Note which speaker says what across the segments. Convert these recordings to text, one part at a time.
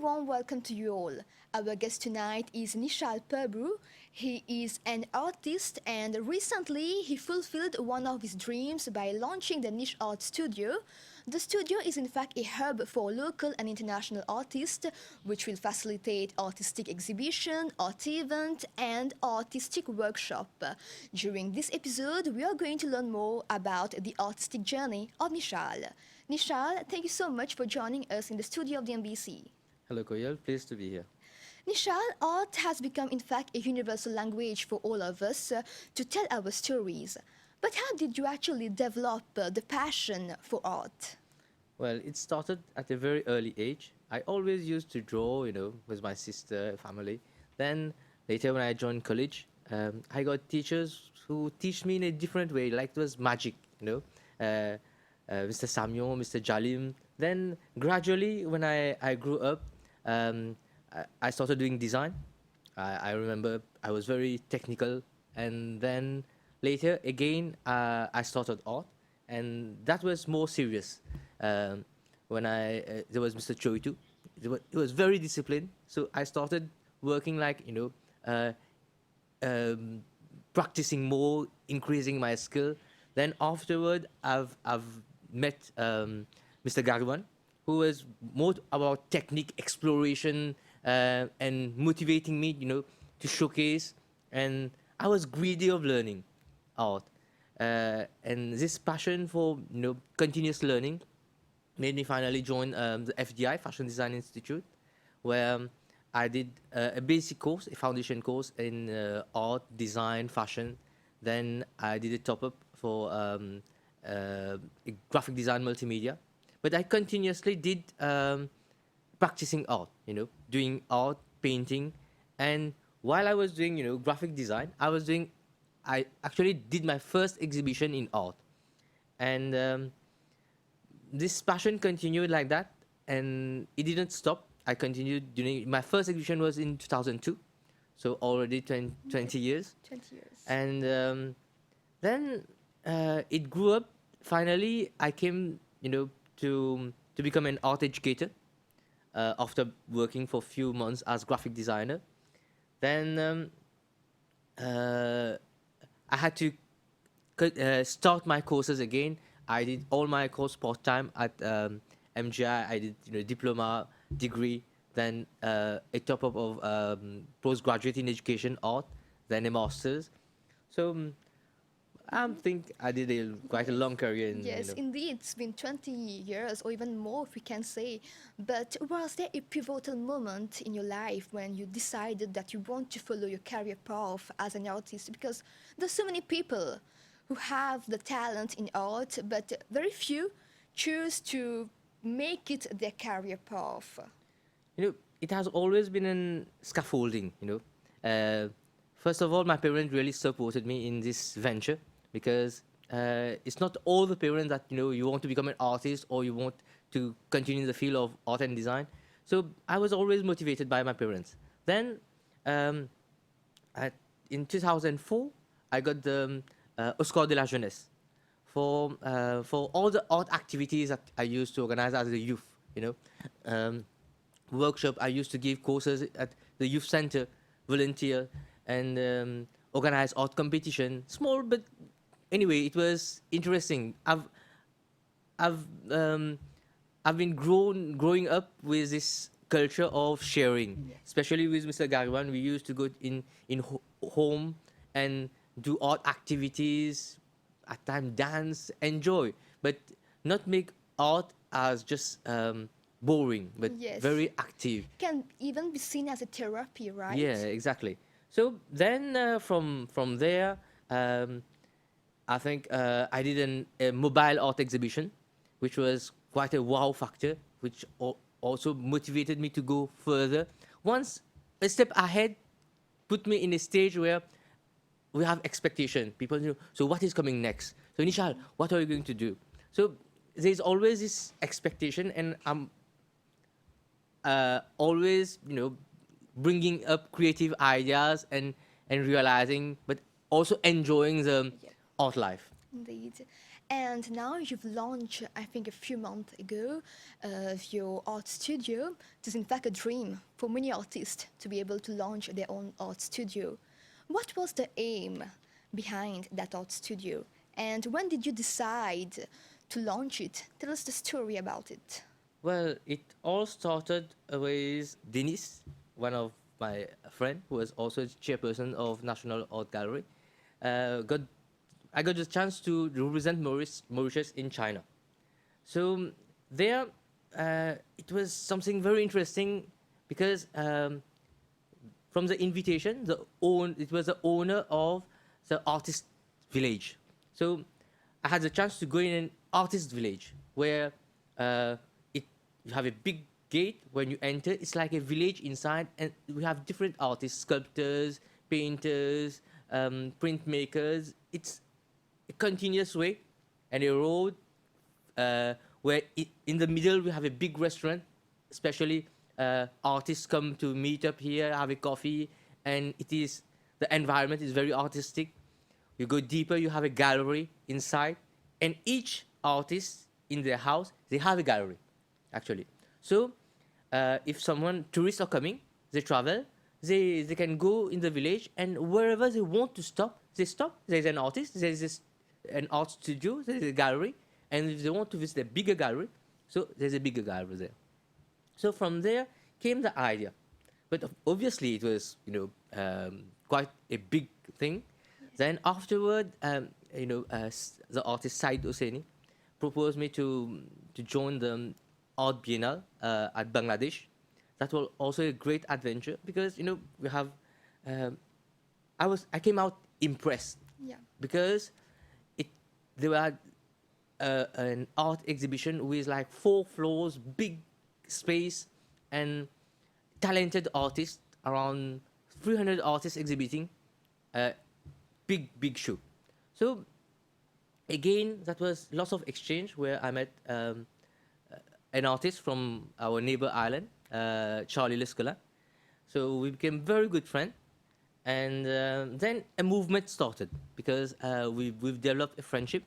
Speaker 1: warm welcome to you all. Our guest tonight is Nishal Purbhoo. He is an artist and recently he fulfilled one of his dreams by launching the Niche Art Studio. The studio is in fact a hub for local and international artists which will facilitate artistic exhibition, art event and artistic workshop. During this episode, we are going to learn more about the artistic journey of Nishal. Nishal, thank you so much for joining us in the studio of the MBC.
Speaker 2: Hello, Koyal. Pleased to be here.
Speaker 1: Nishal, art has become in fact a universal language for all of us to tell our stories. But how did you actually develop the passion for art?
Speaker 2: Well, it started at a very early age. I always used to draw, with my sister, family. Then later when I joined college, I got teachers who teach me in a different way, like it was magic, Mr. Samyon, Mr. Jalim. Then gradually, when I grew up, I started doing design. I remember I was very technical, and then later again I started art, and that was more serious. When there was Mr. Choitu, it was very disciplined. So I started working like practicing more, increasing my skill. Then afterward, I've met Mr. Garwan, who was more about technique, exploration, and motivating me, to showcase. And I was greedy of learning art. And this passion for, continuous learning made me finally join the FDI, Fashion Design Institute, where I did a basic course, a foundation course in art, design, fashion. Then I did a top-up for graphic design multimedia. But I continuously did practicing art, doing art, painting. And while I was doing, graphic design, I actually did my first exhibition in art. And this passion continued like that, and it didn't stop. I continued doing, my first exhibition was in 2002, so already 20 years.
Speaker 1: 20 years.
Speaker 2: And then it grew up. Finally, I came, to become an art educator after working for a few months as graphic designer. Then I had to start my courses again. I did all my course part-time at MGI. I did diploma, degree, then a top-up of postgraduate in education, art, then a master's. So I think I did quite a long career.
Speaker 1: Yes, indeed, it's been 20 years or even more if we can say. But was there a pivotal moment in your life when you decided that you want to follow your career path as an artist? Because there's so many people who have the talent in art, but very few choose to make it their career path.
Speaker 2: It has always been in scaffolding, First of all, my parents really supported me in this venture, because it's not all the parents that, you want to become an artist or you want to continue in the field of art and design. So I was always motivated by my parents. Then in 2004, I got the Oscar de la Jeunesse for all the art activities that I used to organize as a youth, workshop. I used to give courses at the youth center, volunteer, and organize art competition. Small, but anyway, it was interesting. I've been growing up with this culture of sharing, especially with Mr. Garwan. We used to go in home and do art activities, at times dance, enjoy, but not make art as just boring, but very active.
Speaker 1: Can even be seen as a therapy, right?
Speaker 2: Yeah, exactly. So then from there, I think I did a mobile art exhibition, which was quite a wow factor, which also motivated me to go further. Once a step ahead, put me in a stage where we have expectation. People know, so what is coming next? So Nishal, what are you going to do? So there's always this expectation, and I'm always, bringing up creative ideas and realizing, but also enjoying the art life.
Speaker 1: Indeed. And now you've launched, I think, a few months ago, your art studio. It is in fact a dream for many artists to be able to launch their own art studio. What was the aim behind that art studio? And when did you decide to launch it? Tell us the story about it.
Speaker 2: Well, it all started with Denis, one of my friend who was also chairperson of National Art Gallery. Got I got the chance to represent Mauritius in China. So there, it was something very interesting because from the invitation, it was the owner of the artist village. So I had the chance to go in an artist village where you have a big gate when you enter. It's like a village inside, and we have different artists, sculptors, painters, printmakers. It's a continuous way, and a road where in the middle we have a big restaurant, especially artists come to meet up here, have a coffee, and the environment is very artistic. You go deeper, you have a gallery inside, and each artist in their house, they have a gallery, actually. So if tourists are coming, they travel, they can go in the village, and wherever they want to stop, they stop. There's an artist, there's an art studio, there's a gallery, and if they want to visit a bigger gallery, so there's a bigger gallery there. So from there came the idea, but obviously it was quite a big thing. Then afterward, the artist Said Hosseini proposed me to join the Art Biennale at Bangladesh. That was also a great adventure because we have. I came out impressed.
Speaker 1: Yeah.
Speaker 2: Because there were an art exhibition with like 4 floors, big space, and talented artists, around 300 artists exhibiting. Big show. So again, that was lots of exchange where I met an artist from our neighbor island, Charlie Lescola. So we became very good friends. And then a movement started because we've developed a friendship.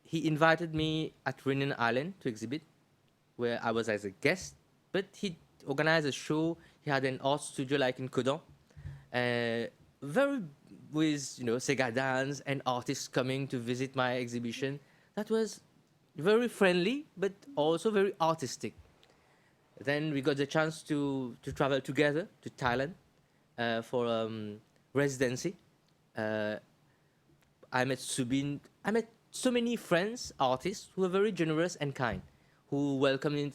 Speaker 2: He invited me at Reunion Island to exhibit, where I was as a guest, but he organized a show. He had an art studio like in Codan, very with Sega dance and artists coming to visit my exhibition. That was very friendly, but also very artistic. Then we got the chance to travel together to Thailand for residency. I met Subin. I met so many friends, artists who were very generous and kind, who welcomed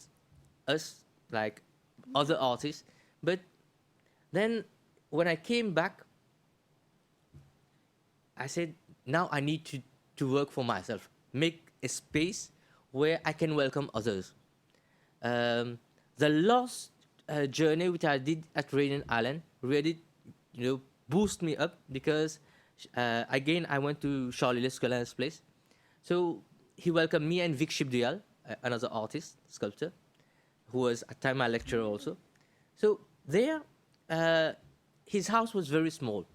Speaker 2: us like other artists. But then when I came back, I said, now I need to work for myself, make a space where I can welcome others. The last journey which I did at Reunion Island really, boost me up because again I went to Charlie Lescola's place. So he welcomed me and Vic Shibduyal, another artist, sculptor, who was at time my lecturer also. So there, his house was very small,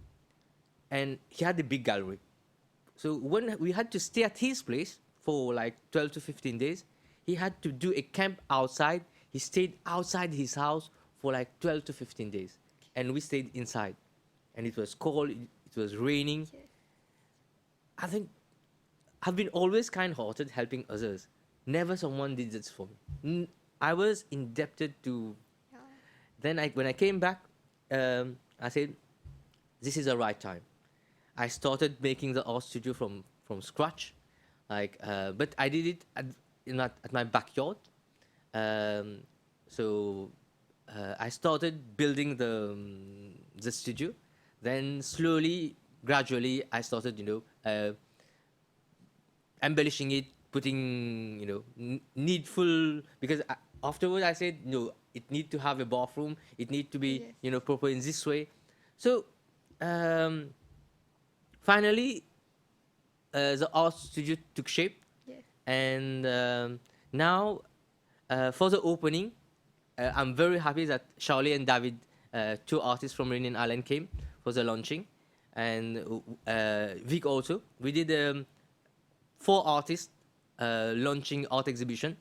Speaker 2: and he had a big gallery. So when we had to stay at his place for like 12 to 15 days, he had to do a camp outside. He stayed outside his house for like 12 to 15 days. And we stayed inside. And it was cold, it was raining.
Speaker 1: Yes.
Speaker 2: I think I've been always kind-hearted, helping others. Never someone did this for me. I was indebted to...
Speaker 1: Yeah.
Speaker 2: Then when I came back, I said, this is the right time. I started making the art studio from scratch. But I did it at my backyard. So I started building the studio. Then slowly, gradually, I started, embellishing it, putting, needful, because afterwards I said, no, it need to have a bathroom. It need to be,
Speaker 1: Yes.
Speaker 2: proper in this way. So finally, the art studio took shape.
Speaker 1: Yes.
Speaker 2: And now, for the opening, I'm very happy that Charlie and David, 2 artists from Reunion Island, came for the launching, and Vic also. We did four artists launching art exhibition.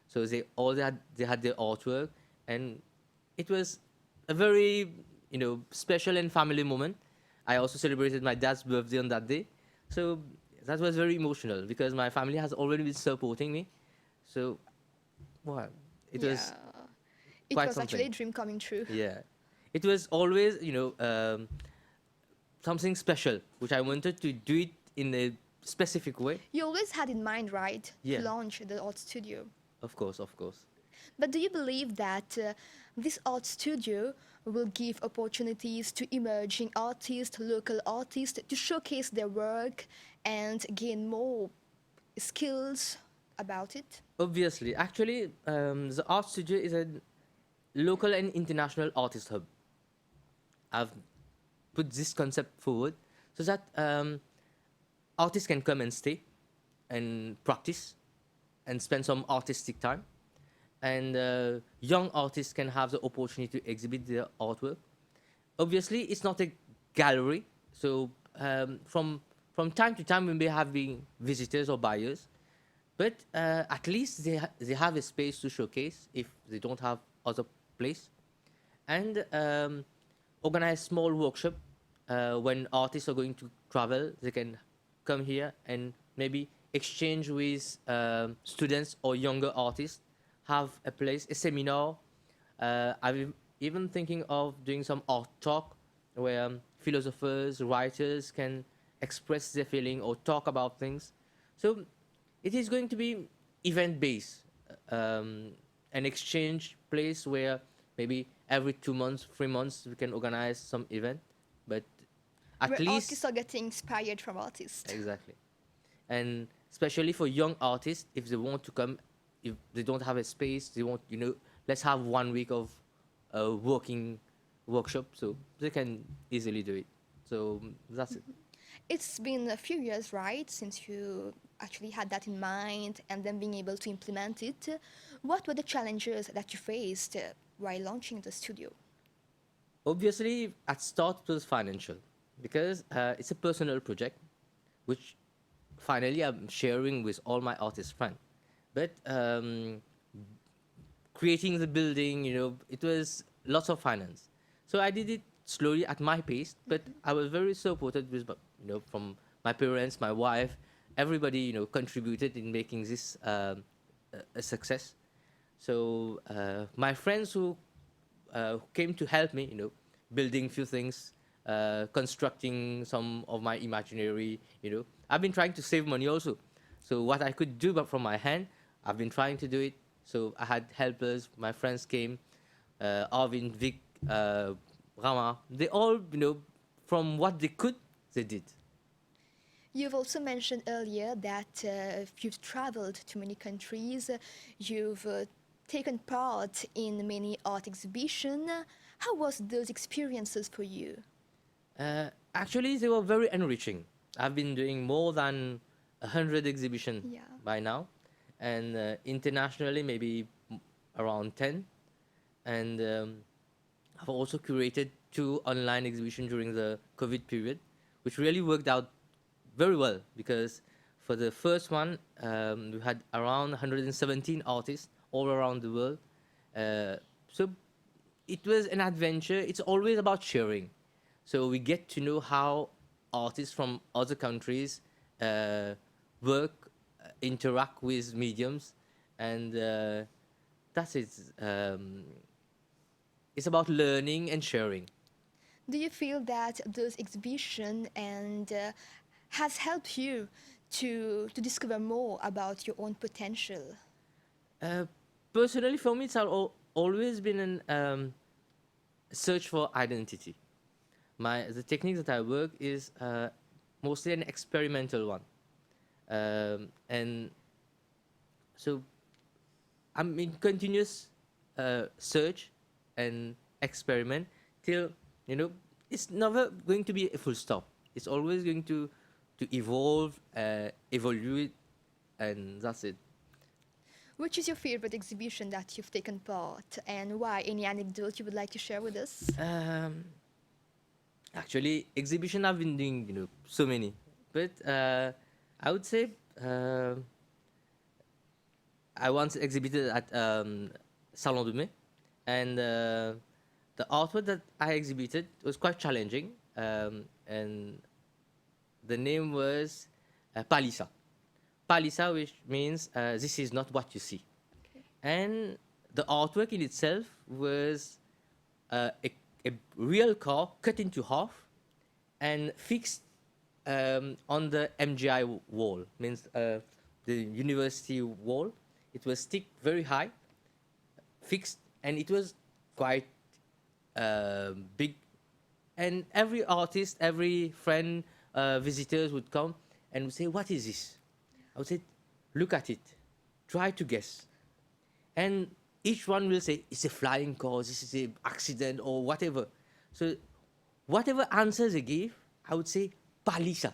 Speaker 2: So they had their artwork, and it was a very special and family moment. I also celebrated my dad's birthday on that day, so that was very emotional because my family has already been supporting me. So, wow, it was
Speaker 1: Yeah. It
Speaker 2: quite
Speaker 1: was actually a
Speaker 2: something.
Speaker 1: dream coming true.
Speaker 2: Yeah, it was always something special, which I wanted to do it in a specific way.
Speaker 1: You always had in mind, right, to
Speaker 2: Yeah,
Speaker 1: launch the art studio.
Speaker 2: of course, of course.
Speaker 1: But do you believe that this art studio will give opportunities to emerging artists, local artists, to showcase their work and gain more skills about it?
Speaker 2: Obviously, actually, the art studio is a local and international artist hub. I've put this concept forward so that artists can come and stay and practice and spend some artistic time. And young artists can have the opportunity to exhibit their artwork. Obviously, it's not a gallery, so from time to time we may have been visitors or buyers, but at least they have a space to showcase if they don't have other place, and organize small workshop when artists are going to travel. They can come here and maybe exchange with students or younger artists, have a place, a seminar. I'm even thinking of doing some art talk where philosophers, writers can express their feeling or talk about things. So it is going to be event based, an exchange place where maybe every 2 months, 3 months we can organize some event, but at
Speaker 1: Where
Speaker 2: least
Speaker 1: artists are getting inspired from artists.
Speaker 2: exactly, and especially for young artists, if they want to come, if they don't have a space, they want let's have 1 week of working workshop, so they can easily do it. So that's it.
Speaker 1: It's been a few years, right, since you actually had that in mind and then being able to implement it. What were the challenges that you faced while launching the studio?
Speaker 2: Obviously, at start it was financial because it's a personal project, which finally I'm sharing with all my artist friends. But creating the building, it was lots of finance. So I did it slowly at my pace, but I was very supported with, from my parents, my wife, everybody, contributed in making this a success. So my friends who came to help me, building few things, constructing some of my imaginary, I've been trying to save money also. So what I could do but from my hand, I've been trying to do it. So I had helpers, my friends came, Arvin, Vic, Rama, they all, from what they could, they did.
Speaker 1: You've also mentioned earlier that you've traveled to many countries, you've taken part in many art exhibitions. How was those experiences for you?
Speaker 2: Actually, they were very enriching. I've been doing more than 100 exhibitions
Speaker 1: Yeah.
Speaker 2: by now, and internationally maybe around 10. And I've also curated 2 online exhibitions during the COVID period, which really worked out very well because for the first one, we had around 117 artists all around the world. So it was an adventure. It's always about sharing. So we get to know how artists from other countries work, interact with mediums, and that's it. It's about learning and sharing.
Speaker 1: Do you feel that those exhibition and has helped you to discover more about your own potential?
Speaker 2: Uh, Personally, for me, it's always been an search for identity. The technique that I work is mostly an experimental one, and so I'm in continuous search and experiment till it's never going to be a full stop. It's always going to evolve, evolve, and that's it.
Speaker 1: Which is your favorite exhibition that you've taken part and why? Any anecdote you would like to share with us?
Speaker 2: Actually, exhibition I've been doing, so many, but I would say uh, I once exhibited at Salon de Mai, and the artwork that I exhibited was quite challenging, and the name was Palisa. Palisa, which means this is not what you see.
Speaker 1: Okay.
Speaker 2: And the artwork in itself was a real car cut into half and fixed on the MGI wall, means the university wall. It was stick very high, fixed, and it was quite big. And every artist, every friend, visitors would come and would say, "What is this?" I would say, "Look at it, try to guess." And each one will say, "It's a flying car, this is an accident," or whatever. So whatever answers they gave, I would say, "Palisa,"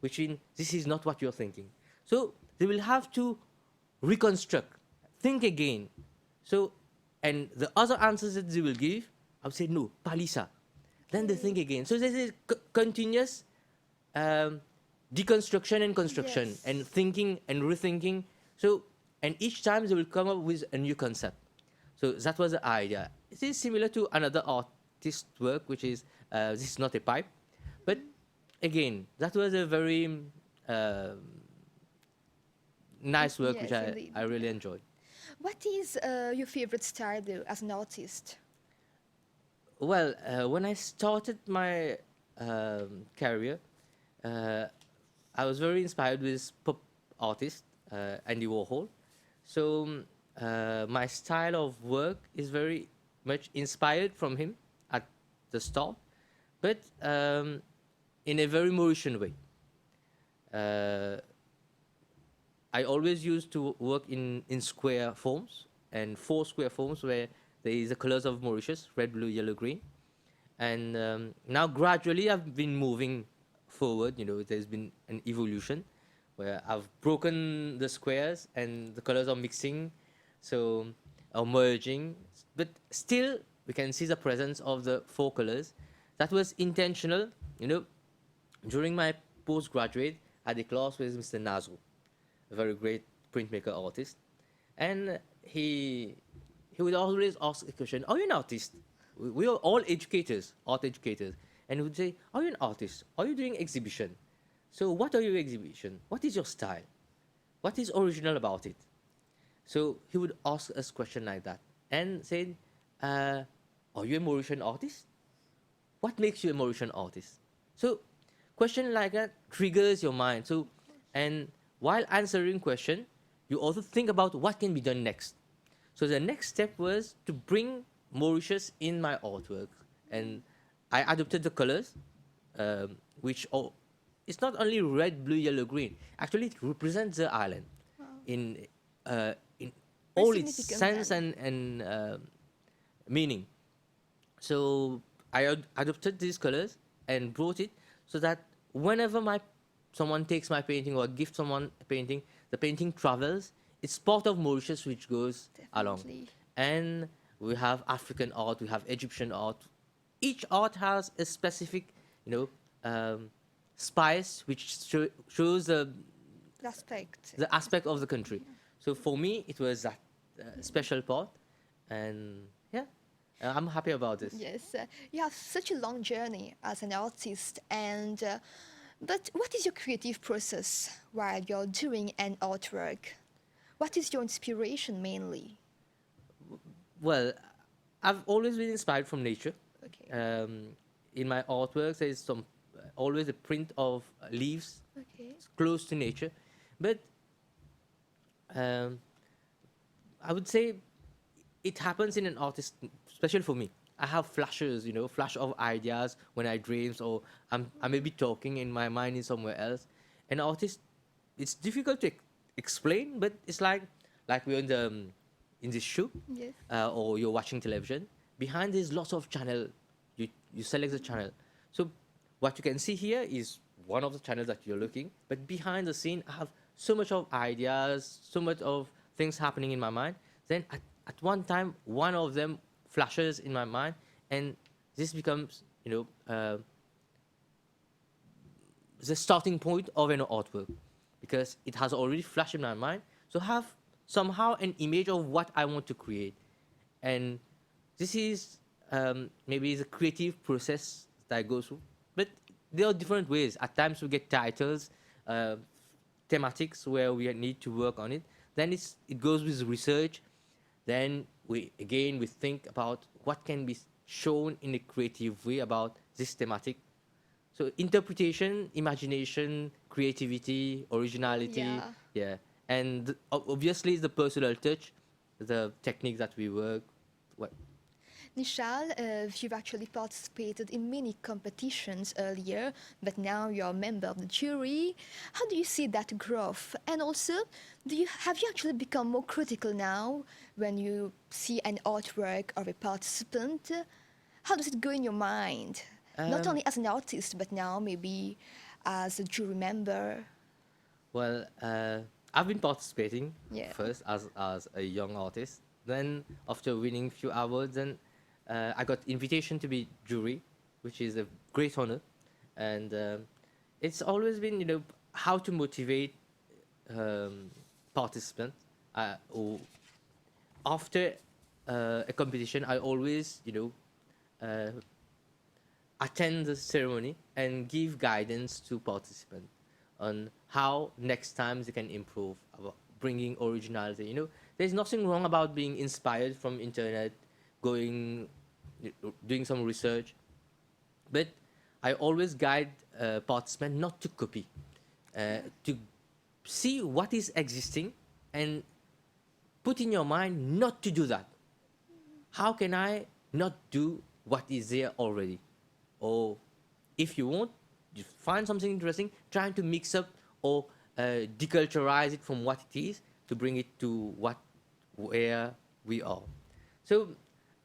Speaker 2: which means this is not what you're thinking. So they will have to reconstruct, think again. So, and the other answers that they will give, I would say, "No, Palisa." Then they think again. So there's a continuous deconstruction and construction,
Speaker 1: Yes.
Speaker 2: and thinking and rethinking. So, and each time they will come up with a new concept. So that was the idea. It is similar to another artist work, which is this is not a pipe, but again, that was a very nice work, which
Speaker 1: Yes, indeed.
Speaker 2: I really enjoyed.
Speaker 1: What is your favorite style, though, as an artist?
Speaker 2: Well, when I started my career, I was very inspired with pop artist Andy Warhol. So my style of work is very much inspired from him at the start, but in a very Mauritian way. I always used to work in square forms, and 4 square forms where there is the colors of Mauritius: red, blue, yellow, green. And now gradually I've been moving forward. You know, there's been an evolution where I've broken the squares and the colors are mixing, so are merging. But still, we can see the presence of the 4 colors. That was intentional. You know, during my postgraduate, I had a class with Mr. Nazo, a very great printmaker artist, and he would always ask a question: "Are you an artist?" We are all educators, art educators, and he would say, "Are you an artist? Are you doing exhibition? So what are your exhibition? What is your style? What is original about it?" So he would ask us question like that and say, "Are you a Mauritian artist? What makes you a Mauritian artist?" So question like that triggers your mind. So, and while answering question, you also think about what can be done next. So the next step was to bring Mauritius in my artwork, and I adopted the colors, which it's not only red, blue, yellow, green. Actually, it represents the island in all its
Speaker 1: significant
Speaker 2: sense
Speaker 1: then.
Speaker 2: and meaning. So I adopted these colors and brought it so that whenever someone takes my painting or gift someone a painting, the painting travels. It's part of Mauritius which goes along.
Speaker 1: Definitely.
Speaker 2: And we have African art, we have Egyptian art. Each art has a specific, you know, spice which shows
Speaker 1: Respect.
Speaker 2: the aspect of the country. So for me, it was that special part, and yeah, I'm happy about this.
Speaker 1: Yes, you have such a long journey as an artist, and but what is your creative process while you're doing an artwork? What is your inspiration mainly?
Speaker 2: Well, I've always been inspired from nature.
Speaker 1: Okay.
Speaker 2: In my artworks, there's some always a print of leaves
Speaker 1: Okay.
Speaker 2: close to nature, but I would say it happens in an artist, especially for me. I have flashes, you know, flash of ideas when I dreams, or I may be talking in my mind is somewhere else. An artist, it's difficult to explain, but it's like we're in this show,
Speaker 1: Yes.
Speaker 2: or you're watching television. Behind there's lots of channel. You select the channel. So what you can see here is one of the channels that you're looking, but behind the scene, I have so much of ideas, so much of things happening in my mind. Then at one time, one of them flashes in my mind, and this becomes, you know, the starting point of an artwork. because it has already flashed in my mind. So have somehow an image of what I want to create, and this is maybe the creative process that I go through. But there are different ways. At times we get titles, uh, thematics where we need to work on it. Then it goes with research. Then we think about what can be shown in a creative way about this thematic. So interpretation, imagination, creativity, originality,
Speaker 1: Yeah.
Speaker 2: yeah, and obviously the personal touch, the technique that we work. What?
Speaker 1: Nishal, you've actually participated in many competitions earlier, but now you're a member of the jury. How do you see that growth? And also, have you actually become more critical now when you see an artwork of a participant? How does it go in your mind? Not
Speaker 2: Um,
Speaker 1: only as an artist, but now maybe as a jury member.
Speaker 2: well, I've been participating
Speaker 1: Yeah.
Speaker 2: first as a young artist. Then after winning few awards, then I got invitation to be jury, which is a great honor, and it's always been how to motivate participants. Who, after a competition, I always uh, attend the ceremony and give guidance to participants on how next time they can improve about bringing originality. There's nothing wrong about being inspired from internet, going doing some research, but I always guide participants not to copy, to see what is existing and put in your mind not to do that. How can I not do what is there already? Or if you want, you find something interesting, trying to mix up or deculturize it from what it is to bring it to where we are. So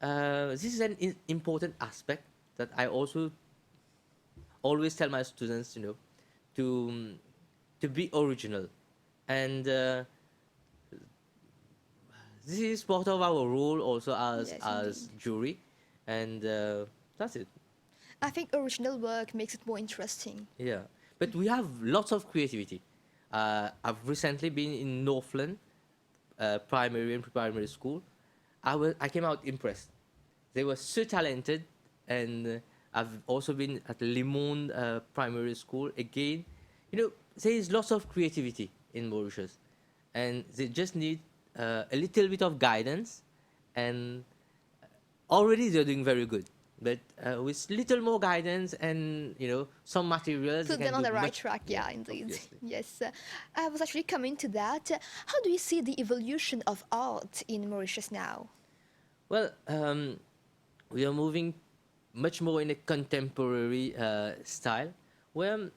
Speaker 2: this is an important aspect that I also always tell my students, to to be original, and this is part of our role also as
Speaker 1: Yes,
Speaker 2: as
Speaker 1: indeed.
Speaker 2: jury, and that's it.
Speaker 1: I think original work makes it more interesting.
Speaker 2: Yeah, but we have lots of creativity. I've recently been in Northland primary and primary school. I came out impressed. They were so talented, and I've also been at Limon primary school again. There is lots of creativity in Mauritius, and they just need a little bit of guidance, and already they're doing very good. But with little more guidance and some materials, they
Speaker 1: Put them
Speaker 2: can
Speaker 1: on
Speaker 2: do
Speaker 1: the right
Speaker 2: much.
Speaker 1: track,
Speaker 2: Yeah,
Speaker 1: yeah, indeed.
Speaker 2: obviously.
Speaker 1: Yes. I was actually coming to that. How do you see the evolution of art in Mauritius now?
Speaker 2: Well, we are moving much more in a contemporary style, where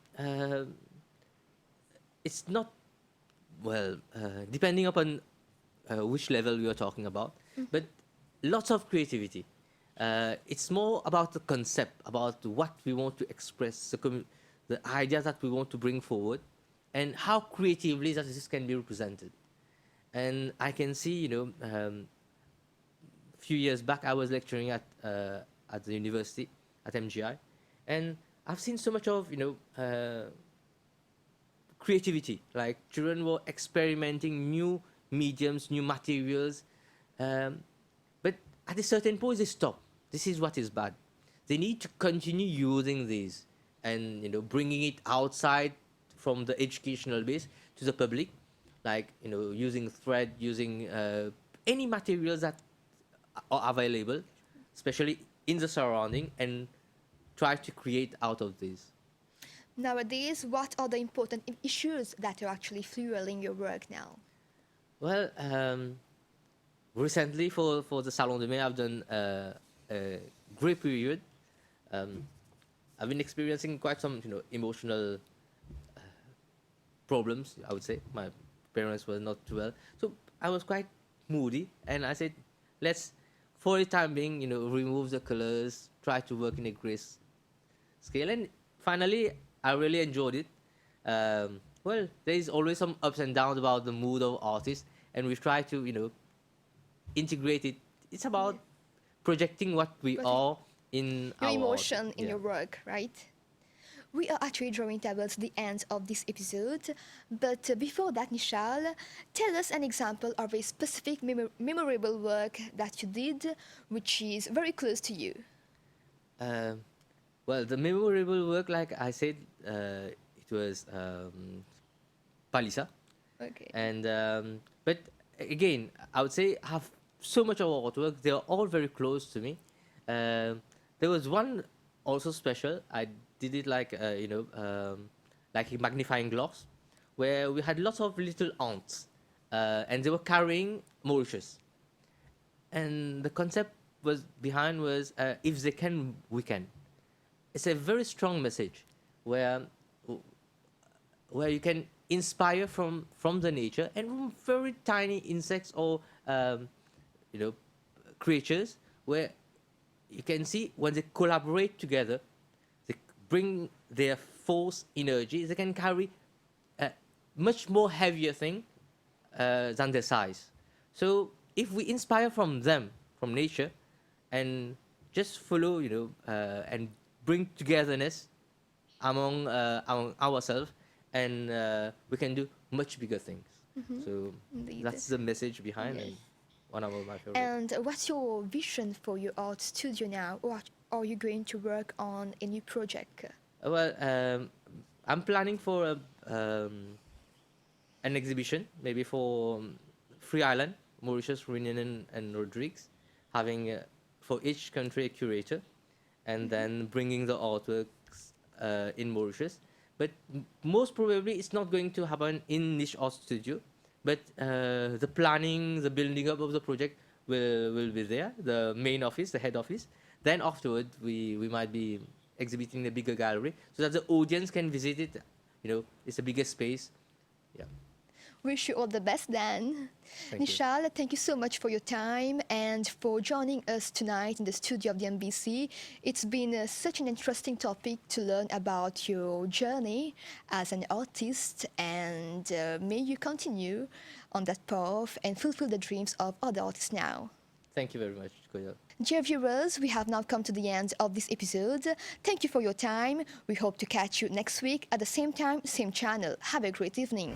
Speaker 2: it's not depending upon which level we are talking about, but lots of creativity. It's more about the concept, about what we want to express, the ideas that we want to bring forward, and how creatively that this can be represented. And I can see, few years back, I was lecturing at the university at MGI, and I've seen so much of creativity. Like children were experimenting new mediums, new materials, but at a certain point they stop. This is what is bad. They need to continue using these and bringing it outside from the educational base to the public, like using thread, using any materials that are available, especially in the surrounding, and try to create out of this.
Speaker 1: Nowadays, what are the important issues that are actually fueling your work now?
Speaker 2: Well, recently for the Salon de Mai, I've done a great period. Um, I've been experiencing quite some emotional problems. I would say my parents were not too well, so I was quite moody, and I said, let's for the time being, remove the colors, try to work in a grace scale, and finally, I really enjoyed it. Well, there is always some ups and downs about the mood of artists, and we try to, integrate it. It's
Speaker 1: Yeah.
Speaker 2: about projecting what we
Speaker 1: But
Speaker 2: are in
Speaker 1: your
Speaker 2: our art.
Speaker 1: emotion in
Speaker 2: Yeah.
Speaker 1: your work, right? We are actually drawing towards the end of this episode, but before that, Nishal, tell us an example of a specific memorable work that you did, which is very close to you.
Speaker 2: Um, well, the memorable work, like I said, it was Palisa,
Speaker 1: Okay.
Speaker 2: and but again, I would say I have so much of artwork. They are all very close to me. There was one also special. I did it like like a magnifying glass, where we had lots of little ants, and they were carrying Mauritius. And the concept was behind was if they can, we can. It's a very strong message where you can inspire from the nature and from very tiny insects or you know creatures, where you can see when they collaborate together, they bring their force energy, they can carry a much more heavier thing than their size. So if we inspire from them, from nature, and just follow, and bring togetherness among ourselves, and we can do much bigger things. So
Speaker 1: Indeed.
Speaker 2: that's the message behind, and one of my favorites.
Speaker 1: And what's your vision for your art studio now? Or are you going to work on a new project?
Speaker 2: Well, I'm planning for an exhibition, maybe for Free Island, Mauritius, Reunion, and Rodrigues, having for each country a curator, and then bringing the artworks in Mauritius. But most probably, it's not going to happen in Niche Art Studio, but the planning, the building up of the project will be there, the main office, the head office. Then afterward, we might be exhibiting a bigger gallery so that the audience can visit it. It's a bigger space. Yeah.
Speaker 1: Wish you all the best then.
Speaker 2: Thank you.
Speaker 1: Nishal, thank you so much for your time and for joining us tonight in the studio of the MBC. It's been such an interesting topic to learn about your journey as an artist, and may you continue on that path and fulfill the dreams of other artists now.
Speaker 2: Thank you very much, Koyo.
Speaker 1: Dear viewers, we have now come to the end of this episode. Thank you for your time. We hope to catch you next week at the same time, same channel. Have a great evening.